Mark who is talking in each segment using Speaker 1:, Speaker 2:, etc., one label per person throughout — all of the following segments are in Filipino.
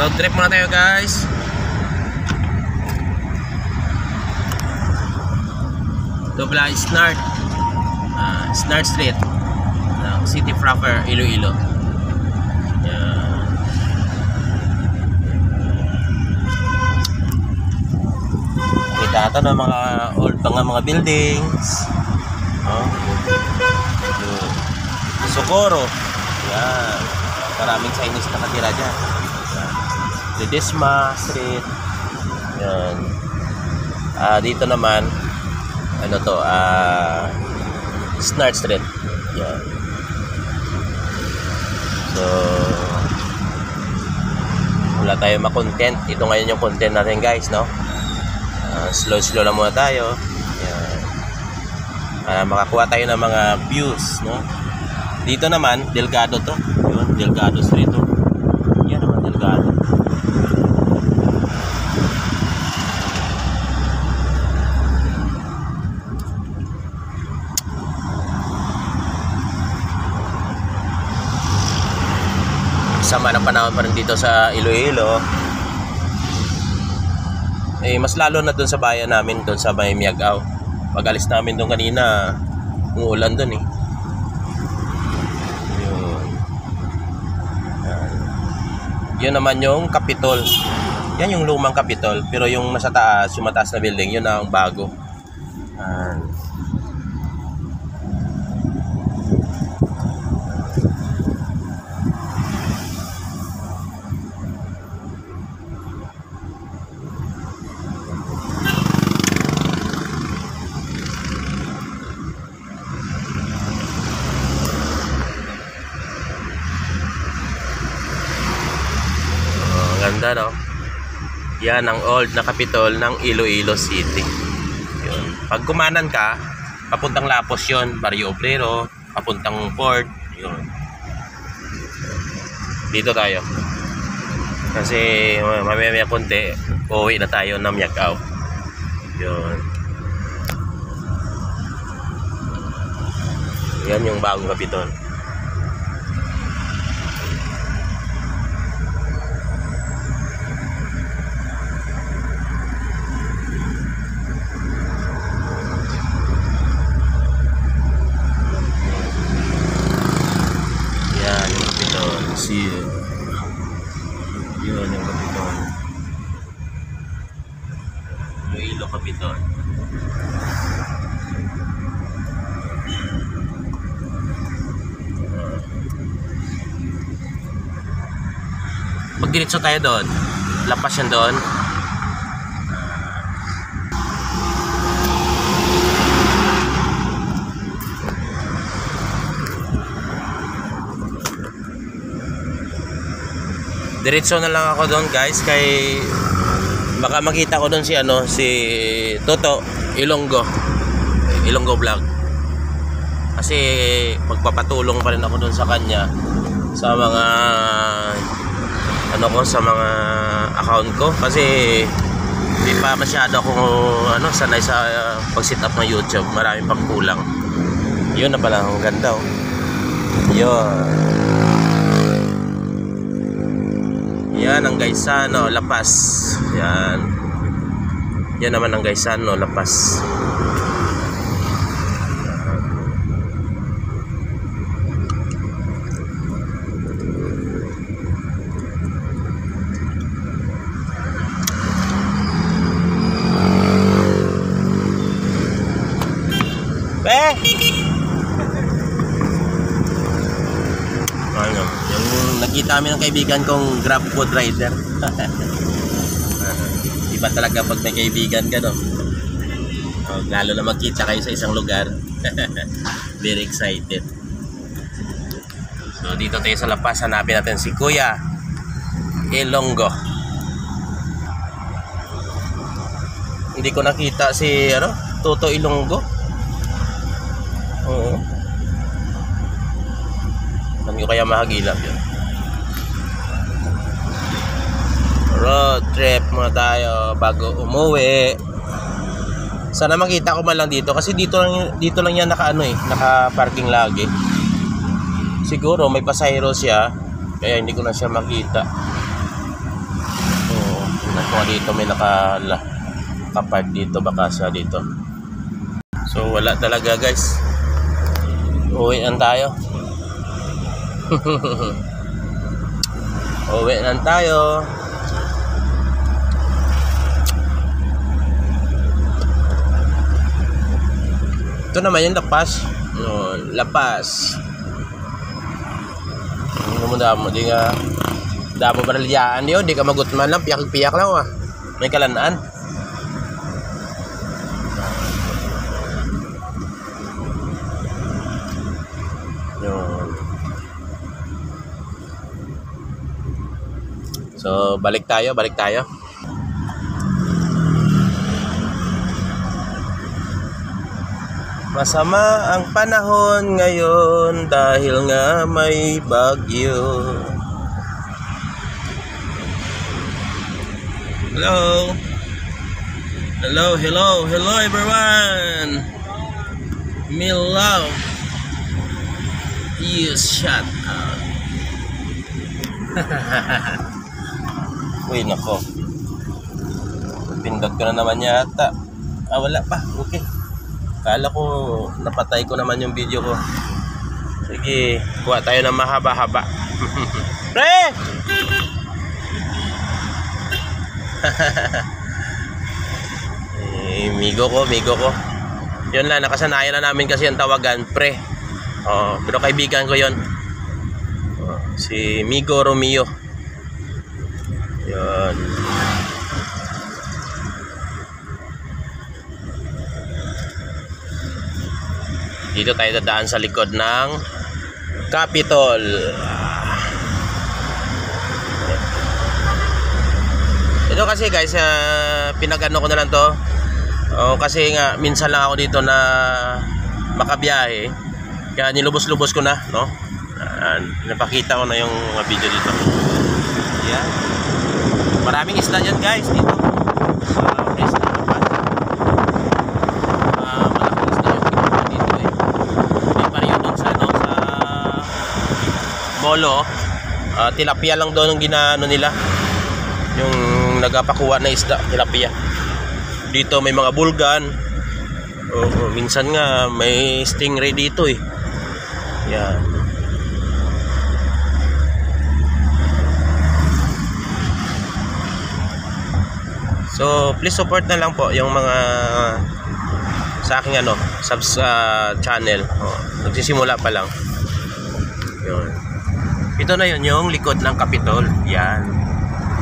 Speaker 1: Road trip muna tayo, guys. Dobla Snart Snart Street, City proper, Iloilo. Kita ito ng mga old mga buildings. Socorro. Yan. Maraming Chinese nakatira dyan. Ledesma Street. Yan. Dito naman ano to, Snart Street. Yan. So wala tayong makontent. Ito ngayon yung content natin, guys, no? Slow lang muna tayo. Yan. Makakuha tayo ng mga views, no? Dito naman Delgado to. Yun, Delgado Street to. Yan naman, Delgado. Sama ng panahon pa rin dito sa Iloilo. Mas lalo na dun sa bayan namin, dun sa may Miagao. Pag alis namin dun kanina, umuulan dun eh. Yun naman yung Capitol. Yan yung lumang Capitol. Pero yung nasa taas, yung mataas na building, yun na ang bago. Ganda, no? Yan ang old na Capitol ng Iloilo City. Yun. Pag kumanan ka, papuntang Lapos yun, Barrio Obrero, papuntang Port. Yun. Dito tayo. Kasi mamaya konti, uuwi na tayo ng Miagao. Yun. Yan yung bagong Capitol. Yun yung Capitol. Iloilo Capitol. Magdiretso tayo doon. Lapas yan doon. Diretso na lang ako doon, guys, kay baka makita ko doon si Toto Ilonggo Vlog. Kasi magpapatulong pa rin ako doon sa kanya sa mga sa mga account ko, kasi hindi pa masyado akong sanay sa pag-set up ng YouTube. Maraming pang kulang. Yun na pala, ang ganda, oh. Yun. Yan ang Gaisano, Lapas. Yan. Yan naman ang Gaisano, Lapas. Nakita kami ng kaibigan kong Grab food rider. Iba talaga pag may kaibigan ka, no? Lalo na magkita kayo sa isang lugar. Very excited. So dito tayo sa Lapas, hanapin natin si Kuya Ilonggo. Hindi ko nakita si Toto Ilonggo. Oo. Saan ko kaya mahagilap yun? Road trip muna tayo bago umuwi. Sana makita ko man lang dito, kasi dito lang yan naka-parking lagi. Siguro may pasahero siya, kaya hindi ko na siya makita. Nakuha dito, may nakapad dito, baka siya dito. So wala talaga guys. Uwian tayo. Uwian tayo. Ito naman yung lapas. No, lapas. Ano mo damo, di nga damo baralyaan yun, di ka magutman lang, piyak-piyak lang ah. May kalanaan. Yun. So, balik tayo. Masama ang panahon ngayon dahil nga may bagyo. Hello everyone. Me love. You shut up. Uy, nako. Pindot ko na naman yata. Wala pa. Okay. Kala ko napatay ko naman yung video ko. Sige, kuha tayo ng mahaba-haba. Pre! Migo ko. Yun lang, nakasanayan na namin kasi ang tawagan, pre. Pero kaibigan ko yun. Si Migo Romeo. Yun. Dito tayo dadaan sa likod ng Capitol. Ito kasi guys, pinagano ko na lang to. Kasi nga minsan lang ako dito na makabiyahe. Kaya nilubos-lubos ko na, no? Napakita ko na yung mga video dito. Yan. Maraming isla dyan guys dito. Molo, tilapia lang doon ang ginaano nila, yung nagapakuha na isda, tilapia. Dito may mga bulgan. Minsan nga may stingray dito eh. Yan. So please support na lang po yung mga sa aking subs channel. Nagsisimula pa lang. Yun. Ito na yun, yung likod ng Capitol. Yan.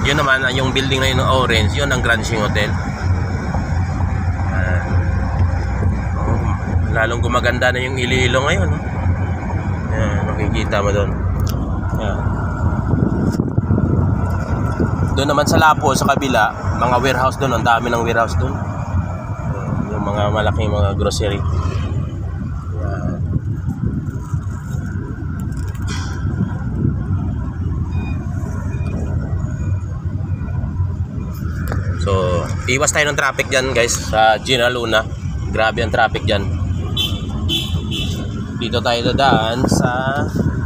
Speaker 1: Yun naman, yung building na yun ng orange, yun ang Grand Sing Hotel. Lalong gumaganda na yung Iloilo ngayon. Yan, makikita mo doon. Yan. Doon naman sa Lapo, sa kabila, mga warehouse doon. Ang dami ng warehouse doon. Yung mga malaking mga grocery. So, iwas tayo ng traffic dyan guys sa Gina Luna. Grabe ang traffic dyan. Dito tayo dadaan sa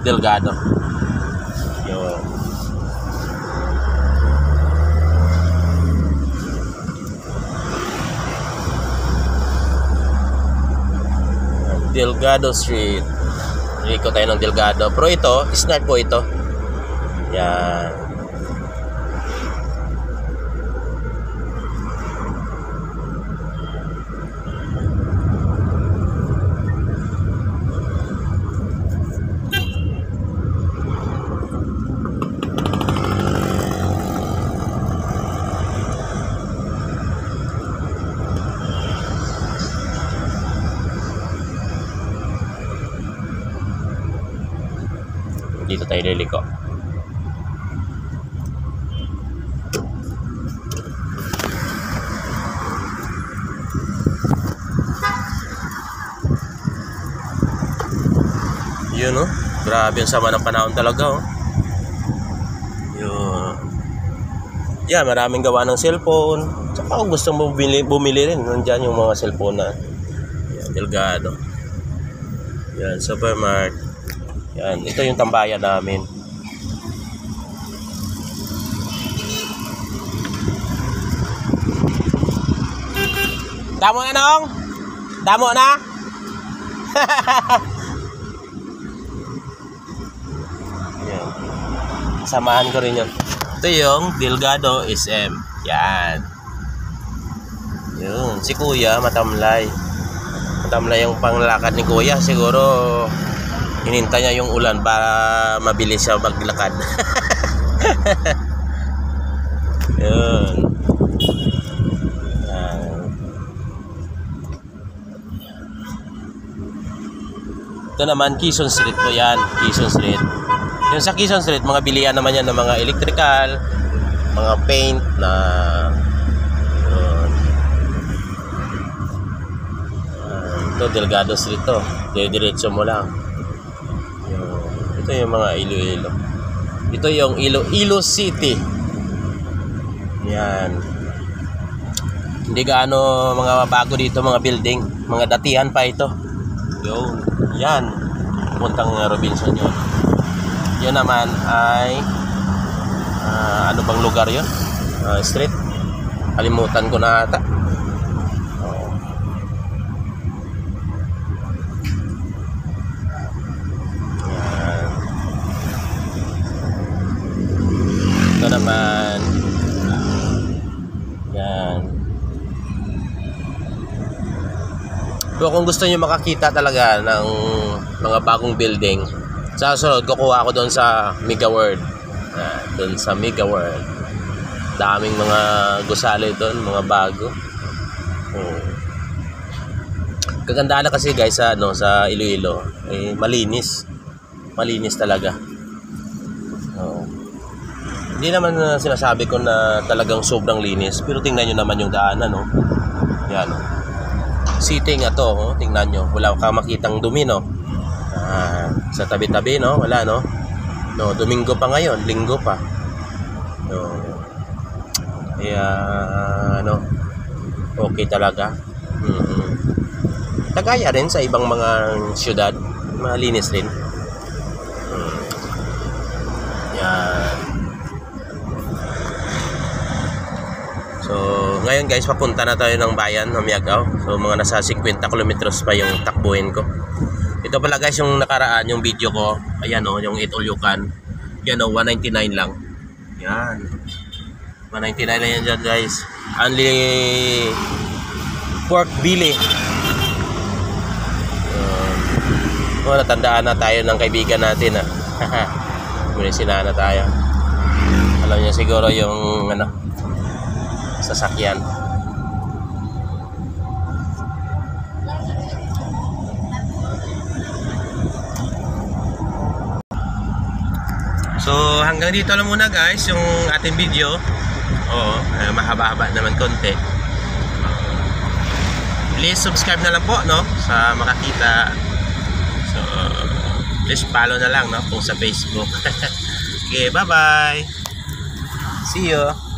Speaker 1: Delgado. Yun. Delgado Street. Ikot tayo ng Delgado. Pero ito, start po ito. Yan. Dito tayo liliko. Yun grabe ang sama ng panahon talaga Yun. Yeah, maraming gawa ng cellphone. Tsaka kung gusto mo bumili rin, nandiyan yung mga cellphone na yan, Delgado. Yan, Supermart. Yan, ito yung tambayan namin. Damo na nong? Damo na? Yan. Samahan ko rin yun. Ito yung Delgado SM. Yan. Yun. Si Kuya matamlay. Matamlay yung panglakad ni Kuya. Siguro hinintay niya yung ulan para mabilis siya maglakad. Yun. Ito naman, Quezon Street po yan. Quezon Street. Yung sa Quezon Street, mga bilihan naman yan ng mga electrical, mga paint na ito, Delgado Street to. Diretso mo lang. Ito yung mga Iloilo. Ito yung Iloilo City. Yan. Hindi gaano mga bago dito, mga building. Mga datihan pa ito. Yan. Puntang Robinson yun. Yan naman ay ano bang lugar yun? Street. Kalimutan ko na ata. Yan. Ito naman. Yan. So kung gusto niyo makakita talaga ng mga bagong building, sa sunod kukuha ako doon sa Mega World. Doon sa Mega World. Daming mga gusali doon, mga bago. Kagandaan na kasi guys sa sa Iloilo, malinis. Malinis talaga. Hindi naman sinasabi ko na talagang sobrang linis, pero tingnan niyo naman yung daanan, no. Yan. Sitting to, tingnan nyo, wala kang makitang dumi, no. Sa tabi-tabi, no, wala, no. Domingo pa ngayon, linggo pa. Kaya okay talaga. Kagaya rin sa ibang mga syudad, malinis rin. Yan. So, ngayon guys, papunta na tayo ng bayan ng Miagao. So, mga nasa 50 kilometers pa yung takbuhin ko. Ito pala guys, yung nakaraan, yung video ko. Ayan yung Eat All You Can. Yan 199 lang. Yan. 199 lang yan dyan guys. Only pork belly. Natandaan na tayo ng kaibigan natin. Munisina na tayo. Alam niya siguro yung sasakyan. So hanggang dito lang muna guys yung ating video. Mahaba-haba naman konti. Please subscribe na lang po, no, sa makakita. So please follow na lang, no, kung sa Facebook. Okay, bye bye. See you.